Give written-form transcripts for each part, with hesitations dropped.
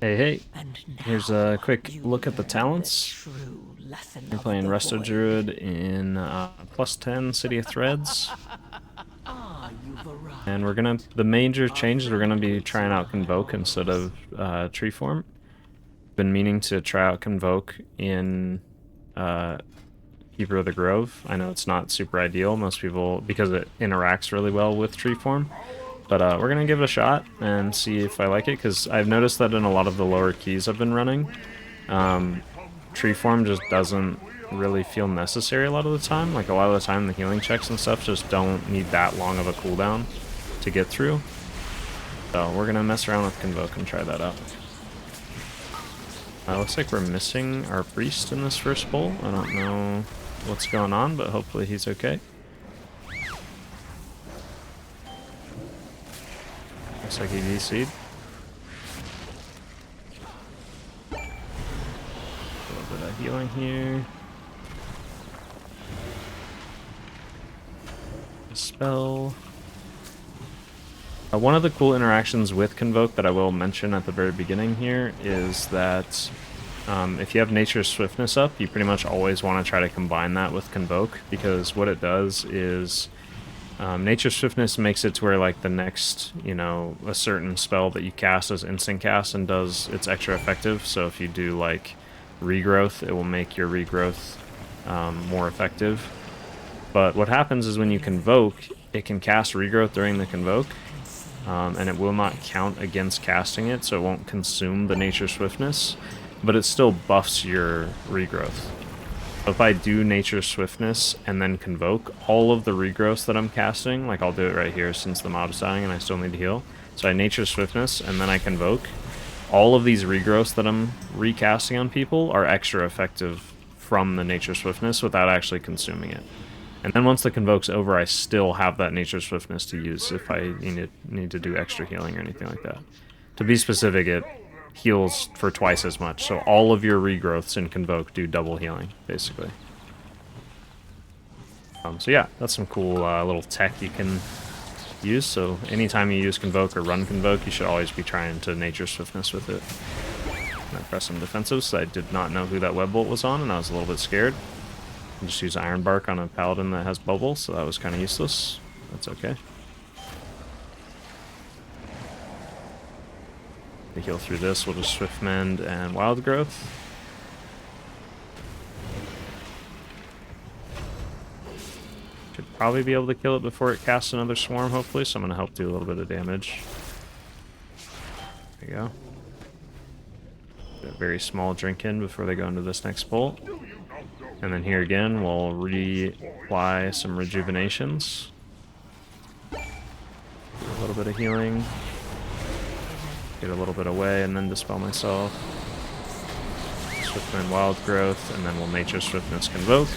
Hey, hey, here's a quick look at the talents. We're playing Resto Druid in +10 City of Threads. And the major changes, we're gonna be trying out Convoke instead of Tree Form. Been meaning to try out Convoke in Keeper of the Grove. I know it's not super ideal, most people, because it interacts really well with Tree Form. But we're going to give it a shot and see if I like it, because I've noticed that in a lot of the lower keys I've been running, Tree Form just doesn't really feel necessary a lot of the time. Like, a lot of the time, the healing checks and stuff just don't need that long of a cooldown to get through. So we're going to mess around with Convoke and try that out. Looks like we're missing our Priest in this first bowl. I don't know what's going on, but hopefully he's okay. Looks like he DC'd. A little bit of healing here. Spell. One of the cool interactions with Convoke that I will mention at the very beginning here is that if you have Nature's Swiftness up, you pretty much always want to try to combine that with Convoke, because what it does is Nature's Swiftness makes it to where, like, the next, a certain spell that you cast as instant cast and it's extra effective. So if you do, like, Regrowth, it will make your Regrowth more effective. But what happens is when you Convoke, it can cast Regrowth during the Convoke, and it will not count against casting it, so it won't consume the Nature's Swiftness, but it still buffs your Regrowth. If I do Nature's Swiftness and then Convoke, all of the regrowths that I'm casting, like, I'll do it right here since the mob's dying and I still need to heal. So I Nature's Swiftness and then I Convoke. All of these regrowths that I'm recasting on people are extra effective from the Nature's Swiftness without actually consuming it. And then once the Convoke's over, I still have that Nature's Swiftness to use if I need to do extra healing or anything like that. To be specific, it heals for twice as much, so all of your regrowths in Convoke do double healing, basically. So yeah, that's some cool little tech you can use. So anytime you use Convoke or run Convoke, you should always be trying to Nature Swiftness with it. And I press some defensives, so I did not know who that Web Bolt was on, and I was a little bit scared. I just use Iron Bark on a Paladin that has Bubble, so that was kind of useless. That's okay. To heal through this, we'll just Swift Mend and Wild Growth. Should probably be able to kill it before it casts another Swarm, hopefully, so I'm going to help do a little bit of damage. There you go. Get a very small drink in before they go into this next bolt. And then here again, we'll reapply some Rejuvenations. Do a little bit of healing. Get a little bit away and then Dispel myself. Swiftmend Wild Growth, and then we'll Nature Swiftness Convoke.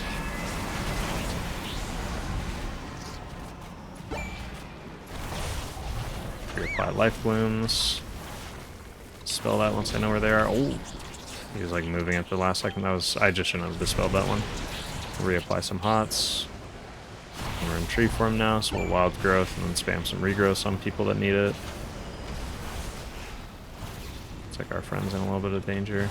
Reapply Life Blooms. Dispel that once I know where they are. Oh, he was like moving at the last second. I just shouldn't have dispelled that one. Reapply some Hots. We're in Tree Form now, so we'll Wild Growth and then spam some Regrowths on people that need it. Looks like our friend's in a little bit of danger.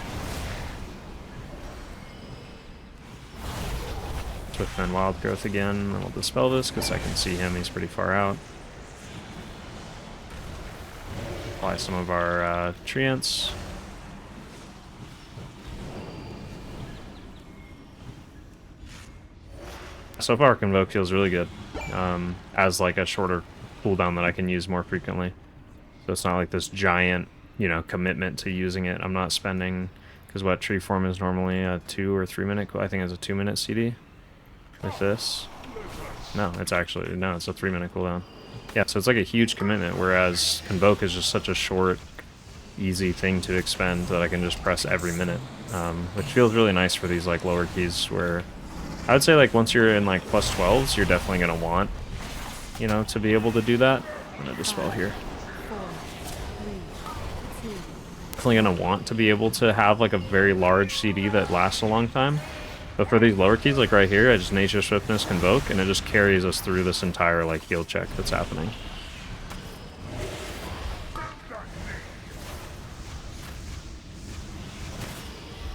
Swiftmend Wild Growth again, and we'll dispel this because I can see him, he's pretty far out. Apply some of our Treants. So far, Convoke feels really good, as like a shorter cooldown that I can use more frequently. So it's not like this giant, commitment to using it. I'm not spending, because what Tree Form is normally a 2 or 3 minute, I think it's a 2 minute CD with this. No, it's a 3 minute cooldown. Yeah, so it's like a huge commitment, whereas Convoke is just such a short, easy thing to expend that I can just press every minute, which feels really nice for these like lower keys where I would say like once you're in like +12s, you're definitely going to want, to be able to do that. I'm going to dispel here. Definitely going to want to be able to have like a very large CD that lasts a long time. But for these lower keys, like right here, I just Nature Swiftness Convoke, and it just carries us through this entire like heal check that's happening.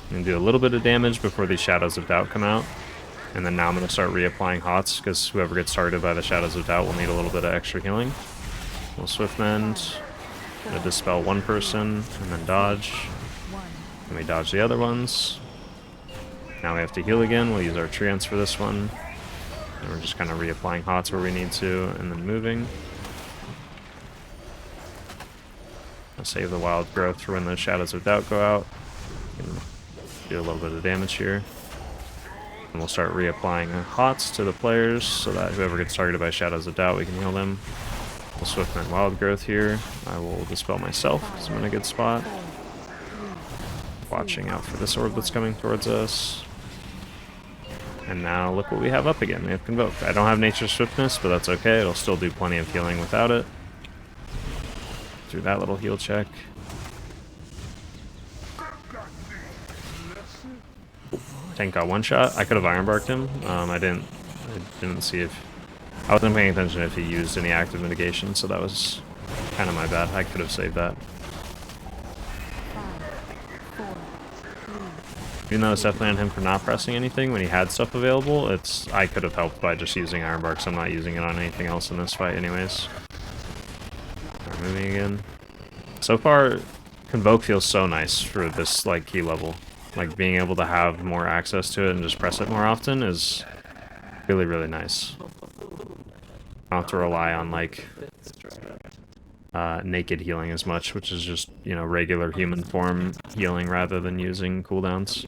I'm going to do a little bit of damage before these Shadows of Doubt come out. And then now I'm going to start reapplying HOTS, because whoever gets targeted by the Shadows of Doubt will need a little bit of extra healing. We'll Swift Mend. I'm going to dispel one person, and then dodge. And we dodge the other ones. Now we have to heal again. We'll use our Treants for this one. And we're just kind of reapplying HOTS where we need to, and then moving. I'll save the Wild Growth for when those Shadows of Doubt go out. Do a little bit of damage here. And we'll start reapplying HOTS to the players so that whoever gets targeted by Shadows of Doubt, we can heal them. We'll Swift Mend Wild Growth here. I will Dispel myself because I'm in a good spot. Watching out for this orb that's coming towards us. And now look what we have up again. We have Convoke. I don't have Nature's Swiftness, but that's okay. It'll still do plenty of healing without it. Through that little heal check. Tank got one shot. I could have Iron Barked him. I didn't see if... I wasn't paying attention if he used any active mitigation, so that was kind of my bad. I could have saved that. Even though it's definitely on him for not pressing anything when he had stuff available, I could have helped by just using Iron Bark, so I'm not using it on anything else in this fight anyways. Alright, moving again. So far, Convoke feels so nice for this like key level. Like being able to have more access to it and just press it more often is really, really nice. I don't have to rely on like naked healing as much, which is just, you know, regular human form healing rather than using cooldowns.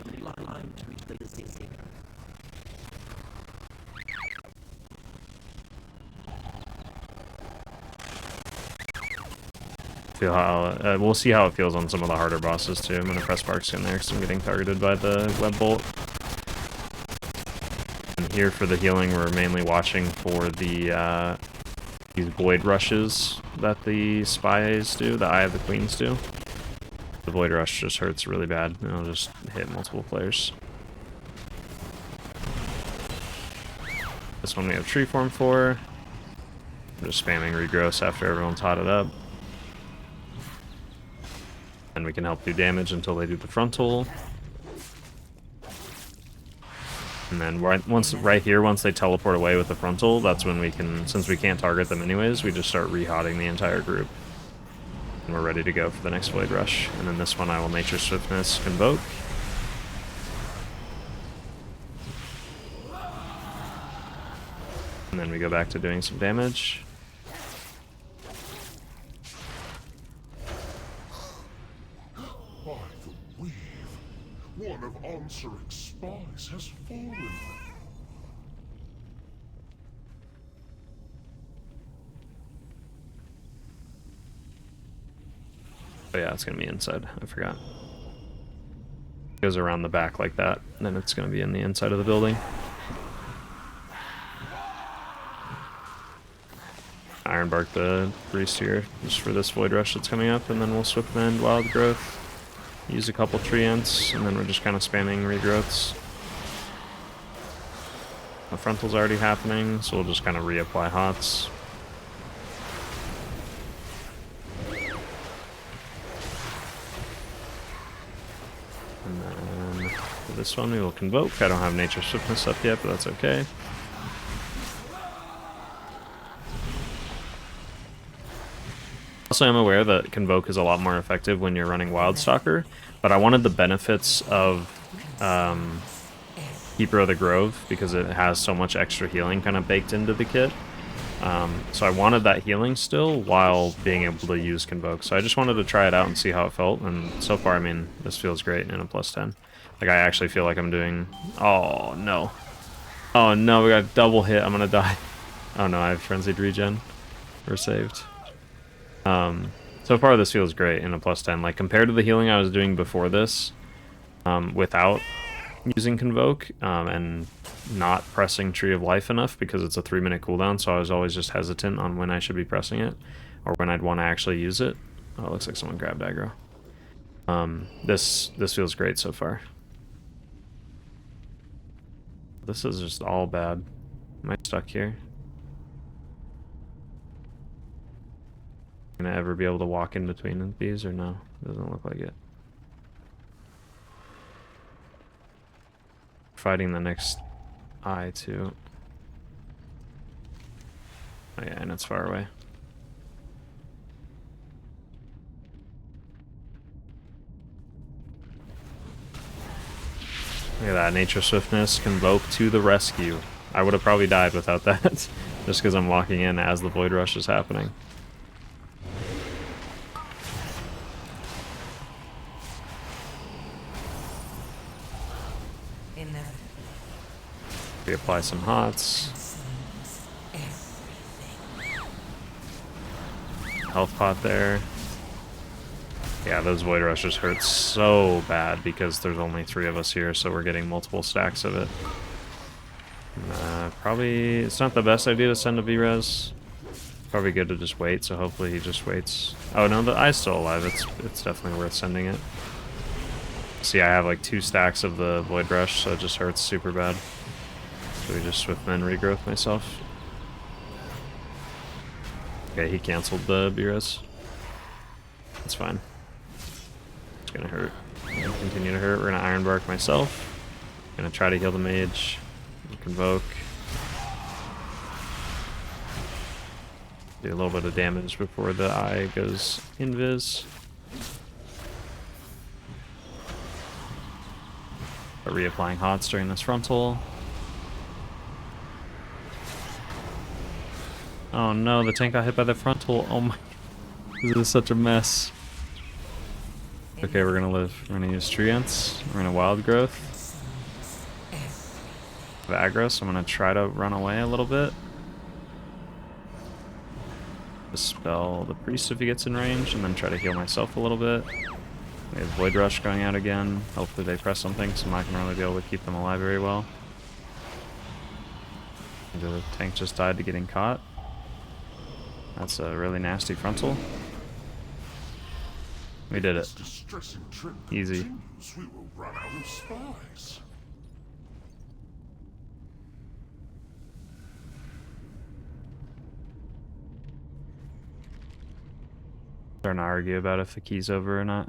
Feel how we'll see how it feels on some of the harder bosses too. I'm gonna press Barks in there because I'm getting targeted by the web bolt. And here for the healing, we're mainly watching for the these void rushes that the spies do, the Eye of the Queens do. The void rush just hurts really bad. It'll just hit multiple players. This one we have Tree Form for. I'm just spamming Regrowth after everyone's hotted up. And we can help do damage until they do the frontal. And then right here, once they teleport away with the frontal, that's when we can, since we can't target them anyways, we just start re-hotting the entire group. And we're ready to go for the next Void Rush. And then this one I will Nature Swiftness Convoke. And then we go back to doing some damage. One of Answeric's spies has fallen. Oh yeah, it's gonna be inside. I forgot. It goes around the back like that, and then it's gonna be in the inside of the building. Iron Bark the Priest here, just for this Void Rush that's coming up, and then we'll Swift Mend Wild Growth. Use a couple Treants, and then we're just kind of spamming Regrowths. The frontal's already happening, so we'll just kind of reapply HOTS. And then for this one we will Convoke. I don't have Nature Swiftness up yet, but that's okay. Also, I'm aware that Convoke is a lot more effective when you're running Wildstalker, but I wanted the benefits of Keeper of the Grove because it has so much extra healing kind of baked into the kit. So I wanted that healing still while being able to use Convoke. So I just wanted to try it out and see how it felt, and so far, I mean, this feels great in a +10. Like, I actually feel like I'm doing... Oh, no. Oh, no, we got double hit. I'm gonna die. Oh, no, I have Frenzied Regen. We're saved. So far this feels great in a +10. Like, compared to the healing I was doing before this, without using Convoke, and not pressing Tree of Life enough because it's a 3-minute cooldown, so I was always just hesitant on when I should be pressing it, or when I'd want to actually use it. Oh, it looks like someone grabbed aggro. This feels great so far. This is just all bad. Am I stuck here? Gonna ever be able to walk in between these or no? Doesn't look like it. fighting the next eye too. Oh yeah, and it's far away. Look at that, Nature Swiftness, Convoke to the rescue. I would have probably died without that, just because I'm walking in as the Void Rush is happening. Reapply some hots. Health pot there. Yeah, those Void Rushes hurt so bad because there's only 3 of us here, so we're getting multiple stacks of it. Probably, it's not the best idea to send a V-Res. Probably good to just wait, so hopefully he just waits. Oh no, the eye's still alive. It's definitely worth sending it. See, I have like 2 stacks of the Void Rush, so it just hurts super bad. So we just Swiftman regrowth myself. Okay, he canceled the V-Res. That's fine. It's gonna hurt. It's gonna continue to hurt. We're gonna Iron Bark myself. Gonna try to heal the mage. Convoke. Do a little bit of damage before the eye goes invis. Reapplying hots during this frontal. Oh no, the tank got hit by the frontal. Oh my. This is such a mess. Okay, we're gonna live. We're gonna use Treants. We're gonna Wild Growth. Aggro, so I'm gonna try to run away a little bit. Dispel the priest if he gets in range, and then try to heal myself a little bit. We have Void Rush going out again. Hopefully they press something, so I'm not gonna really be able to keep them alive very well. The tank just died to getting caught. That's a really nasty frontal. We did it. Easy. We will run out of spies. Starting to argue about if the key's over or not.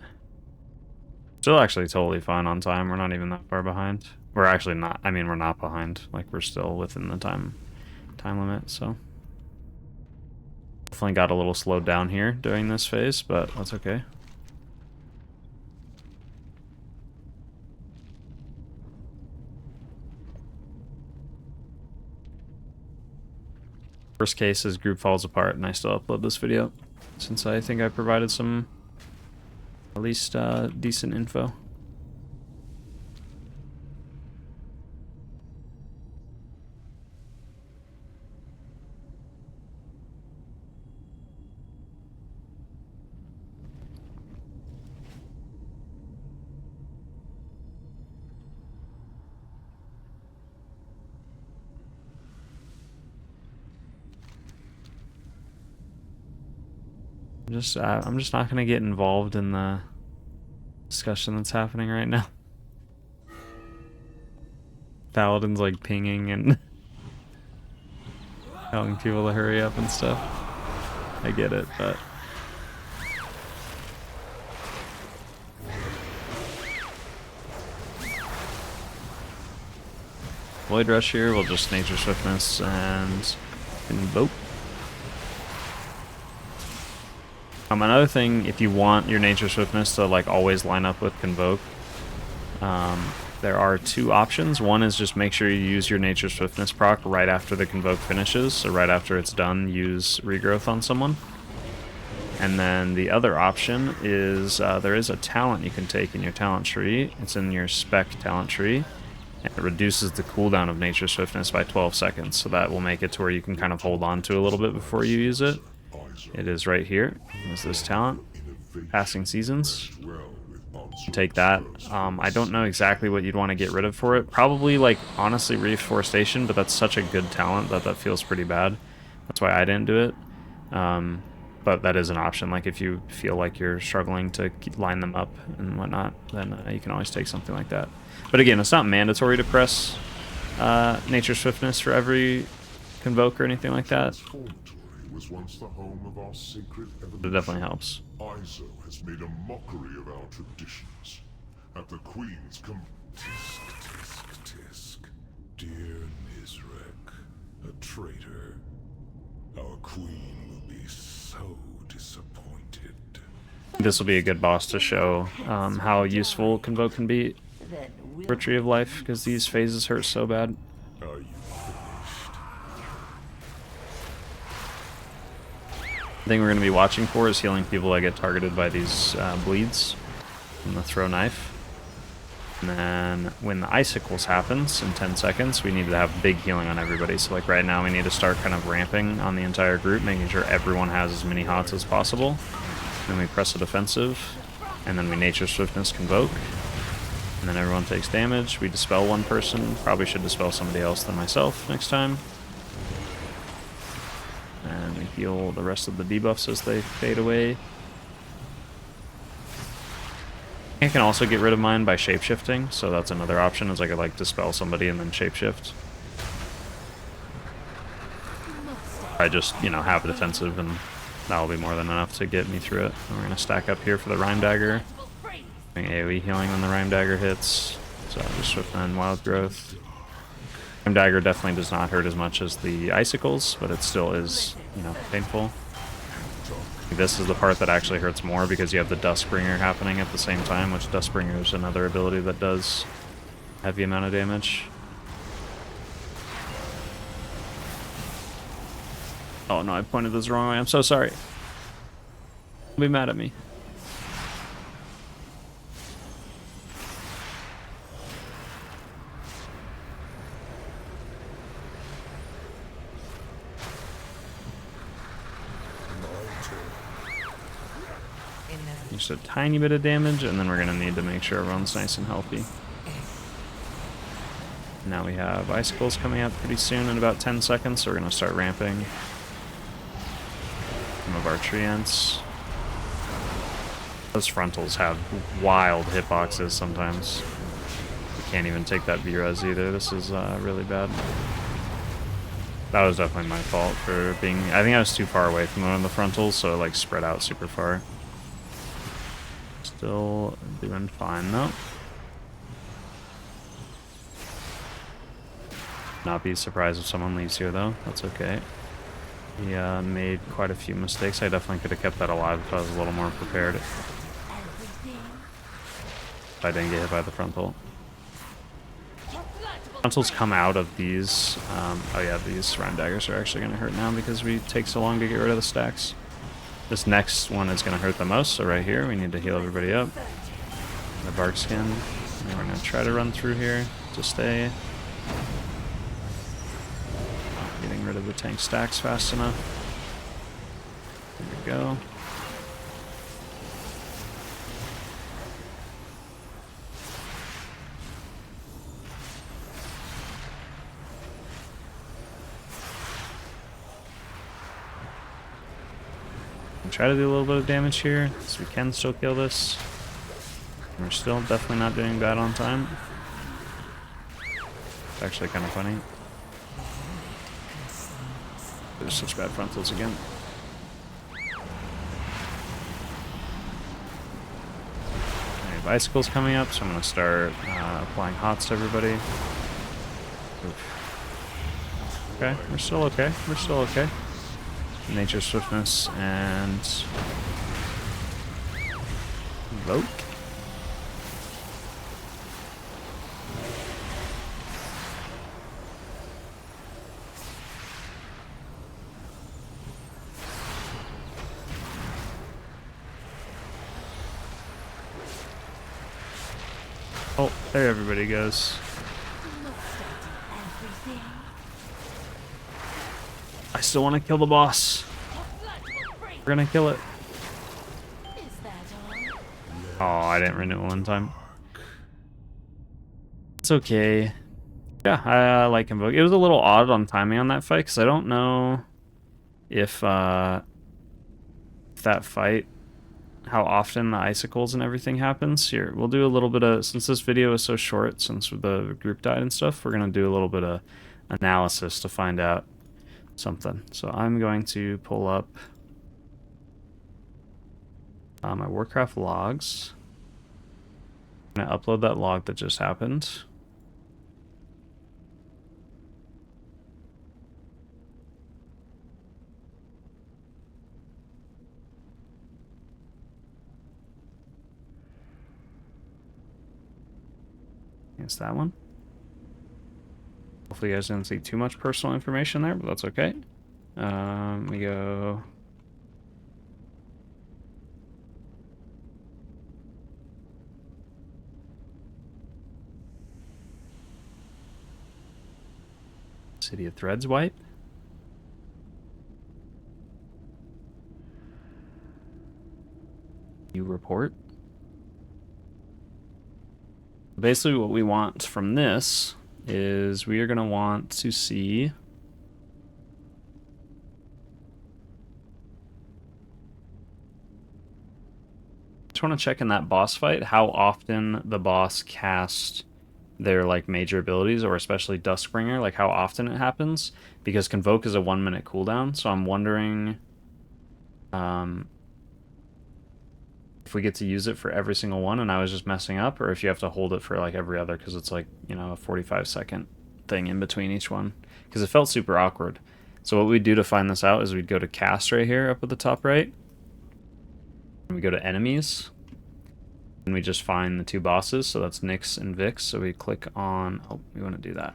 Still actually totally fine on time. We're not even that far behind. We're actually not. I mean, we're not behind. Like, we're still within the time limit, so. Definitely got a little slowed down here during this phase, but that's okay. Worst case is group falls apart and I still upload this video, since I think I provided some at least decent info. I'm just not gonna get involved in the discussion that's happening right now. Paladin's like pinging and telling people to hurry up and stuff. I get it, but Void Rush here, we'll just Nature Swiftness and Convoke. Another thing, if you want your Nature Swiftness to like always line up with Convoke, there are 2 options. One is just make sure you use your Nature Swiftness proc right after the Convoke finishes, so right after it's done, use Regrowth on someone. And then the other option is there is a talent you can take in your talent tree. It's in your spec talent tree, and it reduces the cooldown of Nature Swiftness by 12 seconds, so that will make it to where you can kind of hold on to a little bit before you use it. It is right here. Is this talent? Passing Seasons. Take that. I don't know exactly what you'd want to get rid of for it. Probably, like, honestly, Reforestation, but that's such a good talent that that feels pretty bad. That's why I didn't do it. But that is an option. Like, if you feel like you're struggling to line them up and whatnot, then you can always take something like that. But again, it's not mandatory to press Nature Swiftness for every Convoke or anything like that. Was once the home of our sacred evolution. It definitely helps. Iso has made a mockery of our traditions. At the Queen's Tisk, dear Nizrek, a traitor. Our queen will be so disappointed. This will be a good boss to show how useful Convoke can be for Tree of Life, because these phases hurt so bad. Are you finished? The thing we're going to be watching for is healing people that get targeted by these bleeds from the throw knife. And then when the icicles happens in 10 seconds, we need to have big healing on everybody. So like right now we need to start kind of ramping on the entire group, making sure everyone has as many hots as possible. Then we press a defensive, and then we Nature Swiftness Convoke. And then everyone takes damage. We dispel one person. Probably should dispel somebody else than myself next time. And we heal the rest of the debuffs as they fade away. I can also get rid of mine by shapeshifting, so that's another option, is I could like dispel somebody and then shapeshift. I just, you know, have a defensive, and that'll be more than enough to get me through it. And we're gonna stack up here for the Rime Dagger. Doing AoE healing when the Rime Dagger hits. So just Swift and Wild Growth. Rime Dagger definitely does not hurt as much as the Icicles, but it still is, you know, painful. This is the part that actually hurts more because you have the Duskbringer happening at the same time, which Duskbringer is another ability that does heavy amount of damage. Oh no, I pointed this the wrong way. I'm so sorry. Don't be mad at me. Just a tiny bit of damage, and then we're going to need to make sure everyone's nice and healthy. Now we have Icicles coming out pretty soon in about 10 seconds, so we're going to start ramping some of our Treants. Those frontals have wild hitboxes sometimes. We can't even take that V-Res either. This is really bad. That was definitely my fault for being... I think I was too far away from one of the frontals, so it like spread out super far. Still doing fine though. Not be surprised if someone leaves here though. That's okay. He made quite a few mistakes. I definitely could have kept that alive if I was a little more prepared. If I didn't get hit by the frontal. Frontals come out of these. Oh yeah, these Rime Daggers are actually going to hurt now because we take so long to get rid of the stacks. This next one is going to hurt the most, so right here we need to heal everybody up. The Bark Skin. And we're going to try to run through here to stay. Getting rid of the tank stacks fast enough. There we go. Try to do a little bit of damage here, so we can still kill this. We're still definitely not doing bad on time. It's actually kind of funny. There's such bad frontals again. I have Icicles coming up, so I'm going to start applying hots to everybody. Oof. Okay, we're still okay. We're still okay. Nature Swiftness and Vote. Oh, there everybody goes. I still want to kill the boss. We're gonna kill it. Oh, I didn't renew it in time. It's okay. Yeah, I like Convoke. It was a little odd on timing on that fight, because I don't know if that fight, how often the Icicles and everything happens. Here, we'll do a little bit of, since this video is so short, since the group died and stuff, we're gonna do a little bit of analysis to find out something. So I'm going to pull up my Warcraft logs. I'm going to upload that log that just happened. It's that one. Hopefully you guys didn't see too much personal information there, but that's okay. We go... City of Threads wipe. You report. Basically what we want from this is we are going to want to see just want to check in that boss fight how often the boss casts their like major abilities, or especially Duskbringer, like how often it happens, because Convoke is a 1 minute cooldown, so I'm wondering if we get to use it for every single one and I was just messing up, or if you have to hold it for like every other, because it's like, you know, a 45-second thing in between each one, because it felt super awkward. So what we'd do to find this out is we'd go to cast right here up at the top right, and we go to enemies, and we just find the two bosses, so that's Nyx and Vix. So we click on, oh, we want to do that.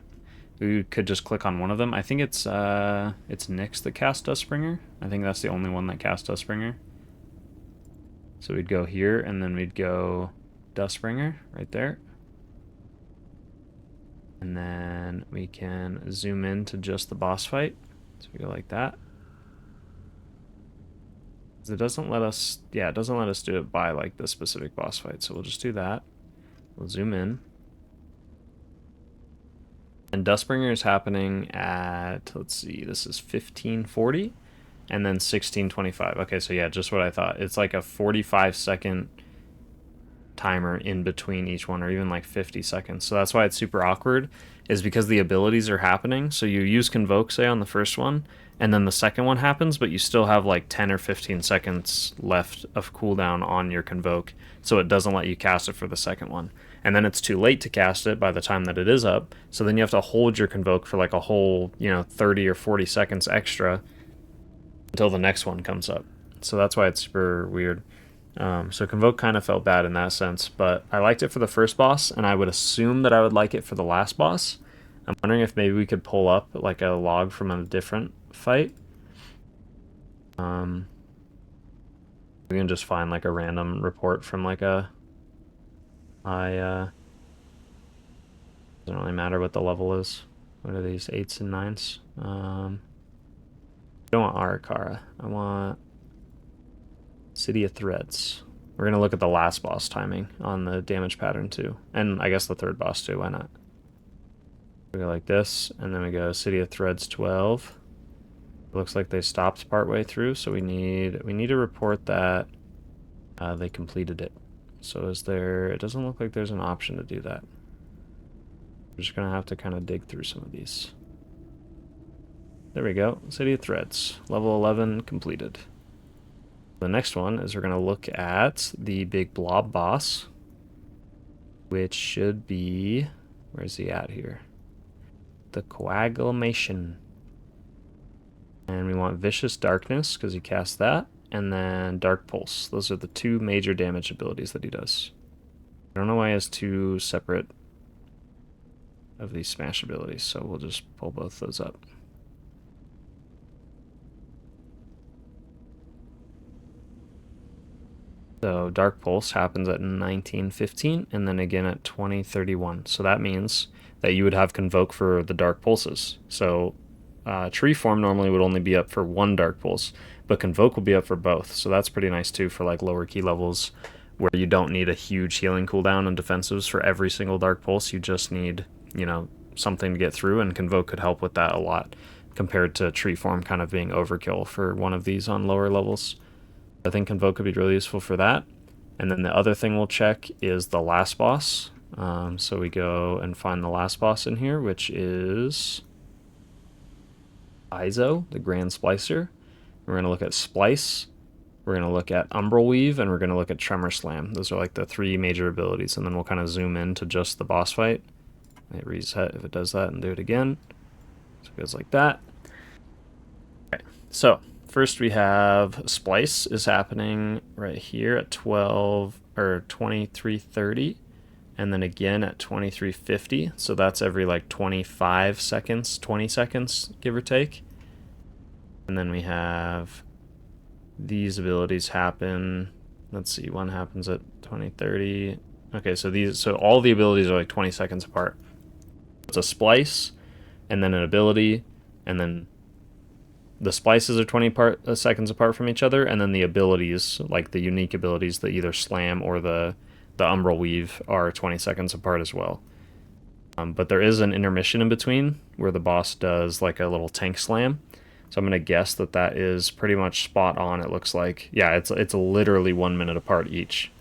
We could just click on one of them. I think it's Nyx that casts Duskbringer. I think that's the only one that casts Duskbringer. So we'd go here, and then we'd go Duskbringer right there. And then we can zoom in to just the boss fight. So we go like that. It doesn't let us, yeah, it doesn't let us do it by like the specific boss fight. So we'll just do that. We'll zoom in. And Duskbringer is happening at, let's see, this is 1540 and then 1625. Okay, so yeah, just what I thought. It's like a 45-second timer in between each one, or even like 50 seconds. So that's why it's super awkward, is because the abilities are happening. So you use Convoke, say, on the first one, and then the second one happens, but you still have like 10 or 15 seconds left of cooldown on your Convoke, so it doesn't let you cast it for the second one. And then it's too late to cast it by the time that it is up, so then you have to hold your Convoke for like a whole, you know, 30 or 40 seconds extra until the next one comes up. So that's why it's super weird. So Convoke kind of felt bad in that sense, but I liked it for the first boss, and I would assume that I would like it for the last boss. I'm wondering if maybe we could pull up like a log from a different fight. We can just find like a random report from like a doesn't really matter what the level is. What are these, 8s and 9s? I don't want Ara-Kara. I want City of Threads. We're gonna look at the last boss timing on the damage pattern too, and I guess the third boss too. Why not? We go like this, and then we go City of Threads 12. It looks like they stopped partway through, so we need to report that they completed it. So is there? It doesn't look like there's an option to do that. We're just gonna have to kind of dig through some of these. There we go. City of Threads, level 11 completed. The next one is we're going to look at the big blob boss, which should be, where's he at here? The Coagulation. And we want Vicious Darkness, because he casts that, and then Dark Pulse. Those are the two major damage abilities that he does. I don't know why he has two separate of these smash abilities, so we'll just pull both those up. So Dark Pulse happens at 1915 and then again at 2031. So that means that you would have Convoke for the Dark Pulses. So Tree Form normally would only be up for one Dark Pulse, but Convoke will be up for both. So that's pretty nice too for like lower key levels where you don't need a huge healing cooldown and defensives for every single Dark Pulse. You just need, you know, something to get through, and Convoke could help with that a lot compared to Tree Form kind of being overkill for one of these on lower levels. I think Convoke could be really useful for that. And then the other thing we'll check is the last boss. So we go and find the last boss in here, which is Izo, the Grand Splicer. We're going to look at Splice, we're going to look at Umbral Weave, and we're going to look at Tremor Slam. Those are like the three major abilities, and then we'll kind of zoom in to just the boss fight. It reset if it does that, and do it again. So it goes like that. Okay, so first we have Splice is happening right here at 12 or 23:30, and then again at 2350. So that's every like 25 seconds, 20 seconds, give or take. And then we have these abilities happen. Let's see, one happens at 2030. Okay, so all the abilities are like 20 seconds apart. It's a splice, and then an ability, and then the splices are 20 seconds apart from each other, and then the abilities, like the unique abilities, the either slam or the umbral weave, are 20 seconds apart as well. But there is an intermission in between where the boss does like a little tank slam. So I'm going to guess that that is pretty much spot on, it looks like. Yeah, it's literally 1 minute apart each.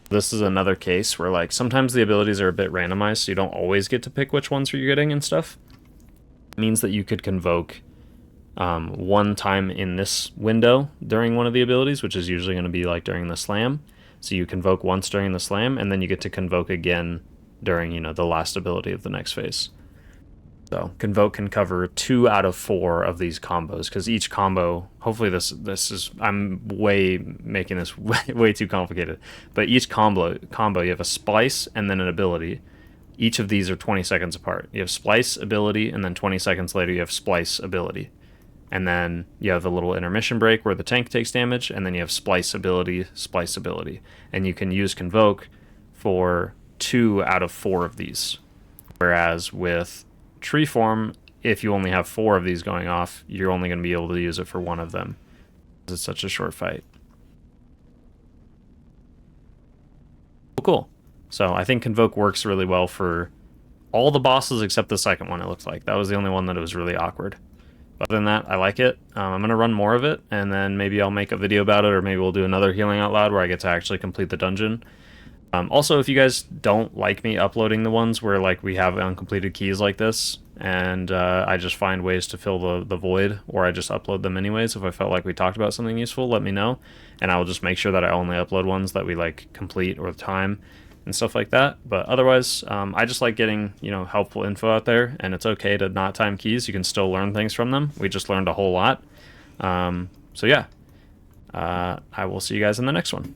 This is another case where like sometimes the abilities are a bit randomized, so you don't always get to pick which ones you're getting and stuff. It means that you could convoke one time in this window during one of the abilities, which is usually going to be like during the slam. So you convoke once during the slam, and then you get to convoke again during, you know, the last ability of the next phase. So Convoke can cover 2 out of 4 of these combos, because each combo, hopefully this is, I'm making this way too complicated, but each combo you have a splice and then an ability. Each of these are 20 seconds apart. You have splice ability, and then 20 seconds later you have splice ability. And then you have a little intermission break where the tank takes damage, and then you have splice ability. And you can use Convoke for 2 out of 4 of these. Whereas with Tree Form, if you only have 4 of these going off, you're only going to be able to use it for 1 of them, because it's such a short fight. Cool. So I think Convoke works really well for all the bosses except the second one, it looks like. That was the only one that was really awkward. But other than that, I like it. I'm going to run more of it, and then maybe I'll make a video about it, or maybe we'll do another Healing Out Loud where I get to actually complete the dungeon. Also, if you guys don't like me uploading the ones where like we have uncompleted keys like this, and I just find ways to fill the void, or I just upload them anyways, if I felt like we talked about something useful, let me know, and I will just make sure that I only upload ones that we like complete or time and stuff like that. But otherwise, I just like getting, you know, helpful info out there, and it's okay to not time keys. You can still learn things from them. We just learned a whole lot. So yeah, I will see you guys in the next one.